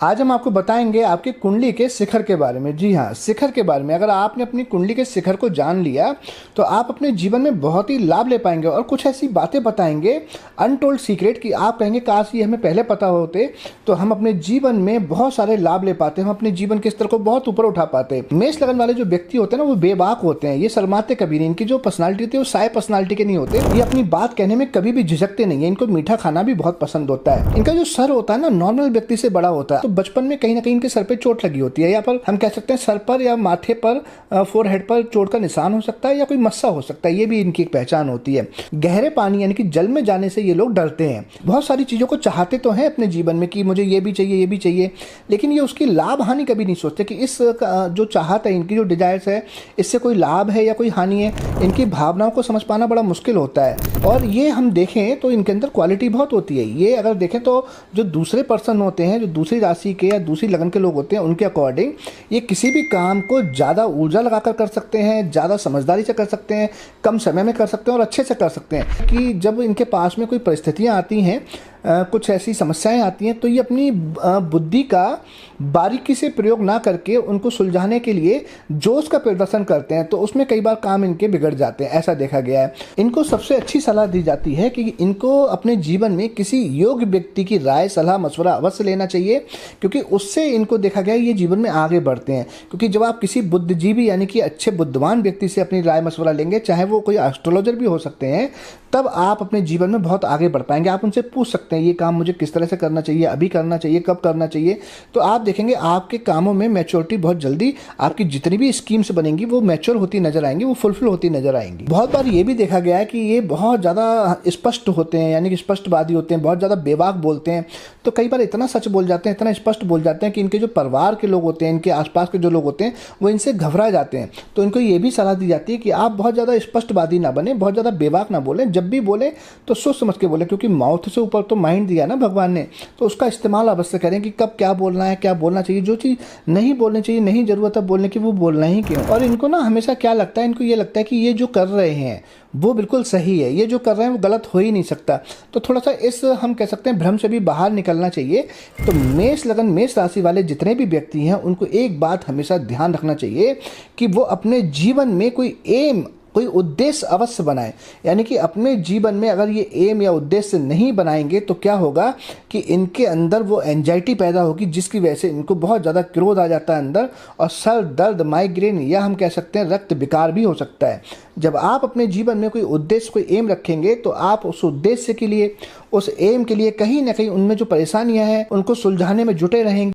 आज हम आपको बताएंगे आपकी कुंडली के शिखर के बारे में। जी हाँ, शिखर के बारे में। अगर आपने अपनी कुंडली के शिखर को जान लिया तो आप अपने जीवन में बहुत ही लाभ ले पाएंगे और कुछ ऐसी बातें बताएंगे, अनटोल्ड सीक्रेट, कि आप कहेंगे काश ये हमें पहले पता होते तो हम अपने जीवन में बहुत सारे लाभ ले पाते, हम अपने जीवन के स्तर को बहुत ऊपर उठा पाते। मेष लगन वाले जो व्यक्ति होते हैं ना, वो बेबाक होते हैं, ये शर्माते कभी नहीं। इनकी जो पर्सनालिटी होती है वो साय पर्सनालिटी के नहीं होते। ये अपनी बात कहने में कभी भी झिझकते नहीं है। इनको मीठा खाना भी बहुत पसंद होता है। इनका जो सर होता है ना, नॉर्मल व्यक्ति से बड़ा होता है। तो बचपन में कहीं ना कहीं इनके सर पे चोट लगी होती है, या पर हम कह सकते हैं सर पर या माथे पर, फोरहेड पर चोट का निशान हो सकता है, या कोई मस्सा हो सकता है। ये भी इनकी एक पहचान होती है। गहरे पानी यानी कि जल में जाने से ये लोग डरते हैं। बहुत सारी चीजों को चाहते तो हैं अपने जीवन में कि मुझे ये भी चाहिए, ये भी चाहिए, लेकिन ये उसकी लाभ हानि कभी नहीं सोचते कि इस जो चाहत है, इनकी जो डिजायर्स है, इससे कोई लाभ है या कोई हानि है। इनकी भावनाओं को समझ पाना बड़ा मुश्किल होता है। और ये हम देखें तो इनके अंदर क्वालिटी बहुत होती है। ये अगर देखें तो जो दूसरे पर्सन होते हैं, जो दूसरी राशि के या दूसरी लगन के लोग होते हैं, उनके अकॉर्डिंग ये किसी भी काम को ज़्यादा ऊर्जा लगाकर कर सकते हैं, ज़्यादा समझदारी से कर सकते हैं, कम समय में कर सकते हैं और अच्छे से कर सकते हैं। कि जब इनके पास में कोई परिस्थितियाँ आती हैं, कुछ ऐसी समस्याएं आती हैं, तो ये अपनी बुद्धि का बारीकी से प्रयोग ना करके उनको सुलझाने के लिए जोश का प्रदर्शन करते हैं। तो उसमें कई बार काम इनके बिगड़ जाते हैं, ऐसा देखा गया है। इनको सबसे अच्छी सलाह दी जाती है कि इनको अपने जीवन में किसी योग्य व्यक्ति की राय, सलाह, मशवरा अवश्य लेना चाहिए, क्योंकि उससे इनको देखा गया है ये जीवन में आगे बढ़ते हैं। क्योंकि जब आप किसी बुद्धिजीवी यानी कि अच्छे बुद्धिमान व्यक्ति से अपनी राय मशवरा लेंगे, चाहे वो कोई एस्ट्रोलॉजर भी हो सकते हैं, तब आप अपने जीवन में बहुत आगे बढ़ पाएंगे। आप उनसे पूछ सकते हैं ये काम मुझे किस तरह से करना चाहिए, अभी करना चाहिए, कब करना चाहिए। तो आप देखेंगे आपके कामों में मैच्योरिटी बहुत जल्दी, आपकी जितनी भी स्कीम्स बनेंगी वो मैच्योर होती नजर आएंगी, वो फुलफिल होती नजर आएंगी। बहुत बार ये भी देखा गया है कि ये बहुत ज़्यादा स्पष्ट होते हैं, यानी कि स्पष्टवादी होते हैं, बहुत ज़्यादा बेबाक बोलते हैं। तो कई बार इतना सच बोल जाते हैं, इतना स्पष्ट बोल जाते हैं कि इनके जो परिवार के लोग होते हैं, इनके आसपास के जो लोग होते हैं, वो इनसे घबरा जाते हैं। तो इनको ये भी सलाह दी जाती है कि आप बहुत ज़्यादा स्पष्टवादी ना बने, बहुत ज़्यादा बेबाक ना बोलें। जब भी बोले तो सोच समझ के बोले, क्योंकि माउथ से ऊपर तो माइंड दिया ना भगवान ने, तो उसका इस्तेमाल अवश्य करें कि कब क्या बोलना है, क्या बोलना चाहिए। जो चीज़ नहीं बोलनी चाहिए, नहीं जरूरत है बोलने की, वो बोलना ही क्यों। और इनको ना हमेशा क्या लगता है, इनको ये लगता है कि ये जो कर रहे हैं वो बिल्कुल सही है, ये जो कर रहे हैं वो गलत हो ही नहीं सकता। तो थोड़ा सा इस हम कह सकते हैं भ्रम से भी बाहर निकलना चाहिए। तो मेष लगन, मेष राशि वाले जितने भी व्यक्ति हैं, उनको एक बात हमेशा ध्यान रखना चाहिए कि वो अपने जीवन में कोई एम, कोई उद्देश्य अवश्य बनाए। यानी कि अपने जीवन में अगर ये एम या उद्देश्य नहीं बनाएंगे तो क्या होगा कि इनके अंदर वो एंजाइटी पैदा होगी, जिसकी वजह से इनको बहुत ज़्यादा क्रोध आ जाता है अंदर, और सर दर्द, माइग्रेन, या हम कह सकते हैं रक्त विकार भी हो सकता है। जब आप अपने जीवन में कोई उद्देश्य, कोई एम रखेंगे, तो आप उस उद्देश्य के लिए, उस एम के लिए कहीं ना कहीं उनमें जो परेशानियां हैं उनको सुलझाने में जुटे रहेंगे।